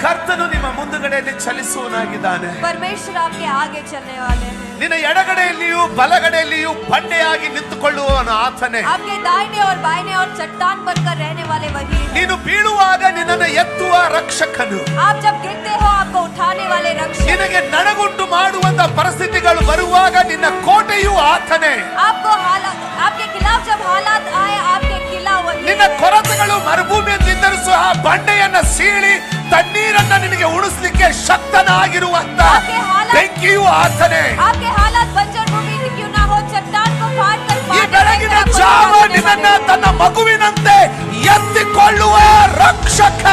ಕರ್ತನು ನಿಮ್ಮ ಮುಂದುಗಡೆಯಲ್ಲಿ ಚಲಿಸುವನಾಗಿದ್ದಾನೆ. परमेश्वर आपके आगे चलने वाले हैं. ನಿನ್ನ ಎಡಗಡೆಯಲ್ಲಿಯೂ ಬಲಗಡೆಯಲ್ಲಿಯೂ ಬಂಡೆಯಾಗಿ ನಿಂತುಕೊಳ್ಳುವವನು ಆತನೇ. आपके दाहिने और बाएं और चट्टान बनकर रहने वाले वही हैं. ನೀನು ಬೀಳುವಾಗ ನಿನ್ನನ್ನು ಎತ್ತುವ ರಕ್ಷಕನು. आप जब गिरते हो आपको उठाने वाले रक्षक. ನಿನಗೆ ನಡಗುಂಟು ಮಾಡುವಂತ ಪರಿಸ್ಥಿತಿಗಳು ಬರುವಾಗ ನಿನ್ನ ಕೋಟೆಯೂ ಆತನೇ. आपको हालात आपके खिलाफ जब हालात आए आपके किला वही ನಿನ್ನ है. ಕೊರತೆಗಳು ಮರುಭೂಮಿಯಲ್ಲಿದ್ದರೂ ಸಹ ಬಂಡೆಯನ್ನ ಸೀಳಿ ತಣ್ಣೀರನ್ನ ನಿನಗೆ ಉಣಿಸ್ಲಿಕ್ಕೆ ಶಕ್ತನಾಗಿರುವಂತ ಬೆಂಕಿಯೂ ಆತನೇ. आपके हालात बंजर भूमि क्यों ना हो चट्टान को फाड़ कर ಈ ಬೆಳಗಿನ ಜಾವ ನಿನ್ನನ್ನ ತನ್ನ ಮಗುವಿನಂತೆ ಎತ್ತಿಕೊಳ್ಳುವ ರಕ್ಷಕ.